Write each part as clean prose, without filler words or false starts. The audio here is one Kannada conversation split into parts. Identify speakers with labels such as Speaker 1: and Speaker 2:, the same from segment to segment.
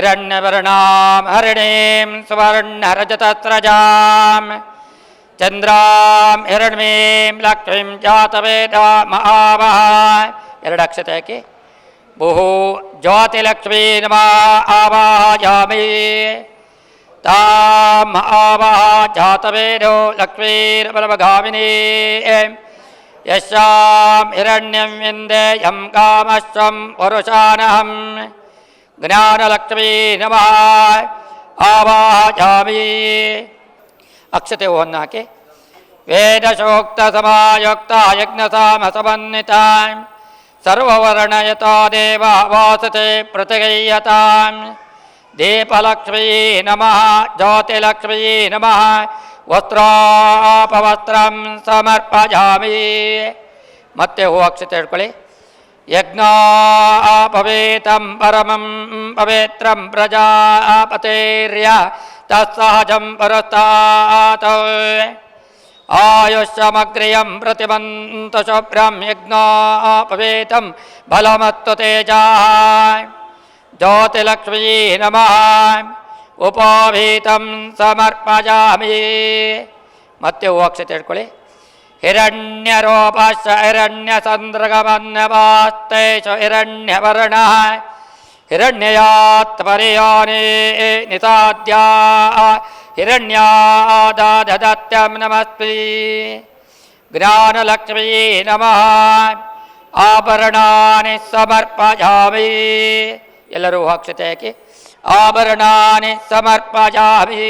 Speaker 1: हिरण्यवर्णां हरिणीं सुवर्णरजतस्रजां चन्द्रां हिरण्मीं लक्ष्मीं जातवेदमावः ಎರಡಕ್ಷತೆಗೆ ಬಹು ಜ್ಯೋತಿಲಕ್ಷ್ಮೀ ನಮಃ ಆವಾಹಯಾಮಿ ತಾಂ ಆವಾಹ ಜಾತವೇದೋ ಲಕ್ಷ್ಮೀರ್ಬಲಭಗಾಮಿನೀ ಯಸ್ಯಾಂ ಹಿರಣ್ಯಂ ವಿಂದೇಯಂ ಕಾಮಶ್ವಂ ಪುರುಷಾನಹಂ ಜ್ಞಾನಲಕ್ಷ್ಮೀ ನಮಃ ಆವಾಹಯಾಮಿ ಅಕ್ಷತೆ ಹೊನ್ನಾಕೆ ವೇದಶೋಕ್ತ ಸಮಾಯುಕ್ತ ಯಜ್ಞಸಾಮಸಮನ್ವಿತಾಂ ಸರ್ವವರ್ಣಯತಾ ದೇವ ವಾಸತೆ ಪ್ರತಿಗಯ್ಯತಾಂ ದೀಪಲಕ್ಷ್ಮೀ ನಮಃ ಜ್ಯೋತಿಲಕ್ಷ್ಮೀ ನಮಃ ವಸ್ತ್ರಾಪವಸ್ತ್ರಂ ಸಮರ್ಪಯಾಮಿ ಮತ್ತೆ ಹೂ ಅಕ್ಷತೆ ಇಟ್ಕೊಳ್ಳಿ ಯಜ್ಞಾಪವೇತಂ ಪರಮಂ ಪವಿತ್ರಂ ಪ್ರಜಾಪತೇರ್ಯ ತತ್ಸಹಜಂ ಪರಸ್ತಾತ್ ಆಯುಷ್ಯಮಗ್ರಿಯಂ ಪ್ರತಿಮಂತ ಶುಭ್ರಂ ಯಜ್ಞಾಪವೇತಂ ಬಲಮತ್ತು ತೇಜಃ ಜ್ಯೋತಿಲಕ್ಷ್ಮೀ ನಮಃ ಉಪವೀತಂ ಸಮರ್ಪಯಾಮಿ ಮತ್ತೆ ಹೂ ಅಕ್ಷತೆ ಇಟ್ಕೊಳ್ಳಿ ಹಿರಣ್ಯರೂಪಶ್ಚ ಹಿರಣ್ಯಚಂದ್ರಗಮನ್ಯವಾಸ್ತೇಷು ಹಿರಣ್ಯವರ್ಣಃ ಹಿರಣ್ಯಯಾತ್ ಪರಿಯಾನಿ ನಿಸಾದ್ಯಾ ಹಿರಣ್ಯಾದಾದತ್ಯಂ ನಮಸ್ತೆ ಜ್ಞಾನಲಕ್ಷ್ಮೀ ನಮಃ ಆಭರಣಾನಿ ಸಮರ್ಪಯಾಮಿ ಎಲ್ಲರೂ ಅಕ್ಷತೆ ಹಾಕಿ ಆಭರಣಾನಿ ಸಮರ್ಪಯಾಮಿ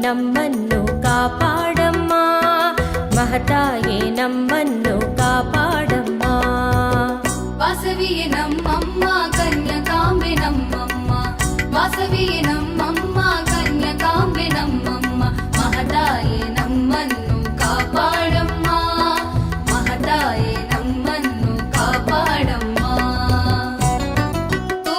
Speaker 2: ನಮ್ಮನ್ನು ಕಾಪಾಡಮ್ಮ ಮಹತಾಯೇ ನಮ್ಮನ್ನು ಕಾಪಾಡಮ್ಮ
Speaker 3: ವಾಸವಿಯೇ ನಮ್ಮಮ್ಮ ಕನ್ಯಕಾಂಬೆ ನಮ್ಮಮ್ಮ ವಾಸವಿಯೇ ನಮ್ಮಮ್ಮ ಕನ್ಯಕಾಂಬೆ ನಮ್ಮಮ್ಮ ಮಹತಾಯೇ ನಮ್ಮನ್ನು ಕಾಪಾಡಮ್ಮ ಮಹತಾಯೇ ನಮ್ಮನ್ನು ಕಾಪಾಡಮ್ಮ. ಓ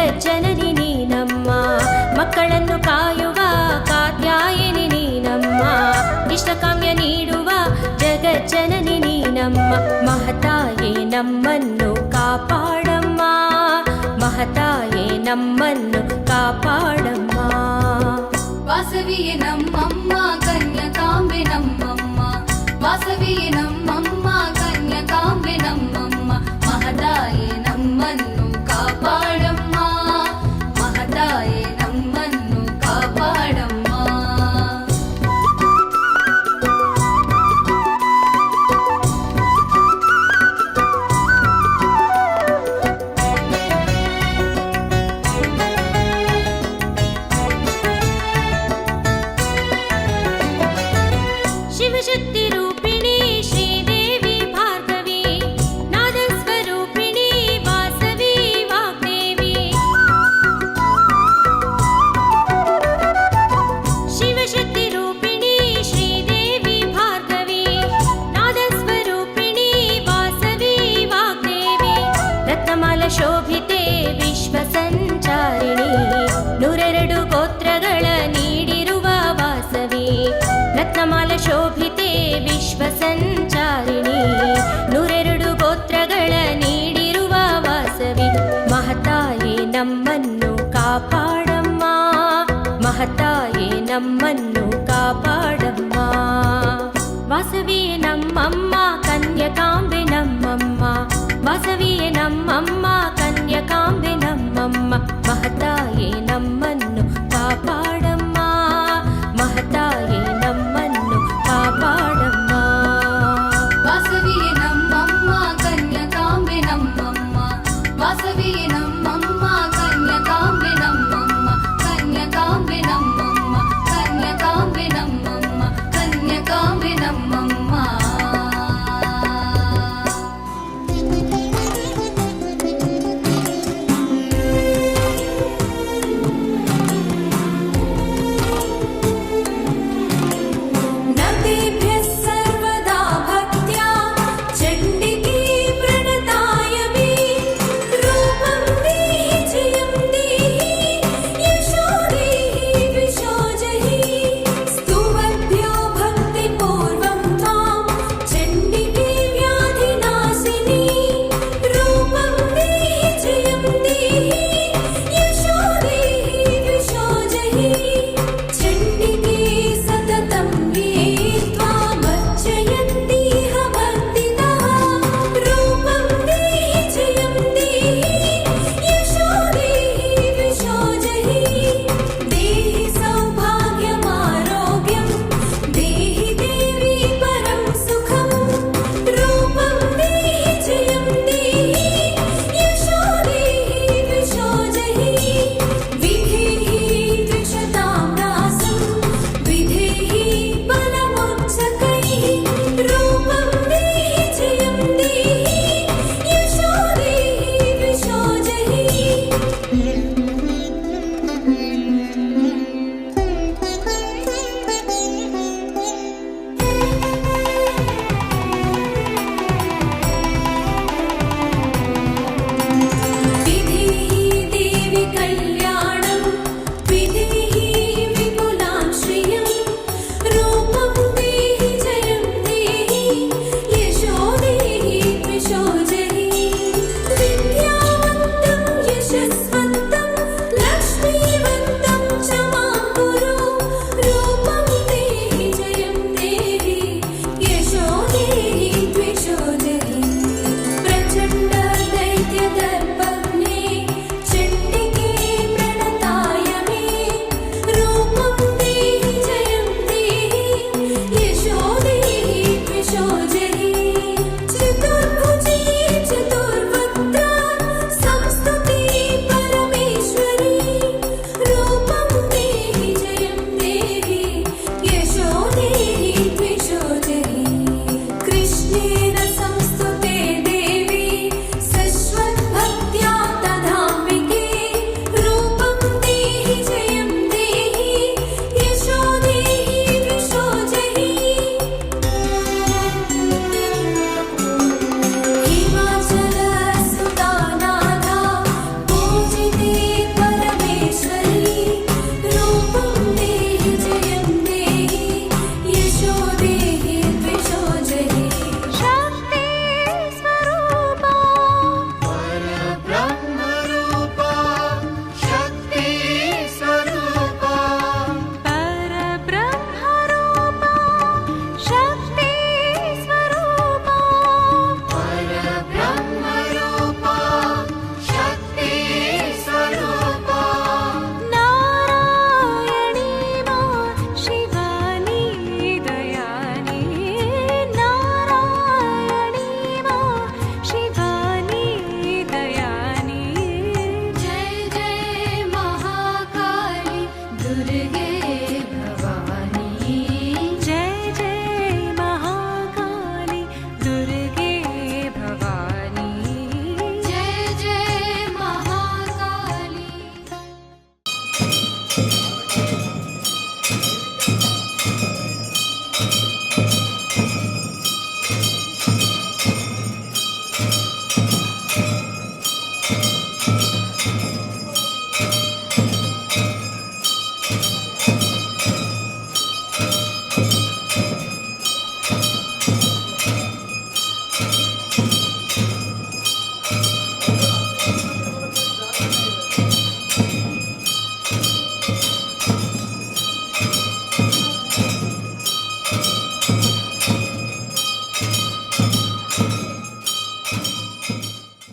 Speaker 2: ಜಗಜ್ಜನನಿ ನೀನಮ್ಮ, ಮಕ್ಕಳನ್ನು ಕಾಯುವ ಕಾತ್ಯಾಯಿನಿ ನೀನಮ್ಮ, ಇಷ್ಟಕಾಮ್ಯ ನೀಡುವ ಜಗಜ್ಜನನಿ ನೀನಮ್ಮ, ಮಹತಾಯೇ ನಮ್ಮನ್ನು ಕಾಪಾಡಮ್ಮ, ಮಹತಾಯೇ ನಮ್ಮನ್ನು ಕಾಪಾಡಮ್ಮ.
Speaker 3: ವಾಸವಿಯೇ ನಮ್ಮಮ್ಮ ಕನ್ಯಕಾಂಬೆ ನಮ್ಮಮ್ಮ, ವಾಸವಿಯೇ ನಮ್ಮಮ್ಮ ಕನ್ಯಕಾಂಬೆ ನಮ್ಮಮ್ಮ, ಮಹತಾಯೇ ನಮ್ಮನ್ನು ಕಾಪಾಡಮ್ಮ, ಮಹತಾಯೇ ನಮ್ಮನ್ನು ಕಾಪಾಡಮ್ಮ.
Speaker 2: ಶಿವಶಕ್ತಿ ರೂಪಿಣಿ ಶ್ರೀದೇವಿ ಭಾರ್ಗವಿ, ನಾದಸ್ವರೂಪಿಣಿ ವಾಸವಿ ವಾಗ್ದೇವಿ, ಶಿವಶಕ್ತಿ ರೂಪಿಣಿ ಶ್ರೀದೇವಿ ಭಾರ್ಗವಿ, ನಾದಸ್ವರೂಪಿಣಿ ವಾಸವಿ ವಾಗ್ದೇವಿ, ರತ್ನಮಾಲ ಶೋಭಿತೆ ವಿಶ್ವ ಸಂಚಾರಿಣಿ, 102 ಗೋತ್ರಗಳ ನೀಡಿರುವ ವಾಸವಿ, ರತ್ನಮಾಲ ಶೋಭಿತೆ ವಿಶ್ವ ಸಂಚಾರಿಣಿ, 102 ಗೋತ್ರಗಳ ನೀಡಿರುವ ವಾಸವಿ, ಮಹತಾಯೇ ನಮ್ಮನ್ನು ಕಾಪಾಡಮ್ಮ, ಮಹತಾಯೇ ನಮ್ಮನ್ನು ಕಾಪಾಡಮ್ಮ. ವಾಸವಿಯೇ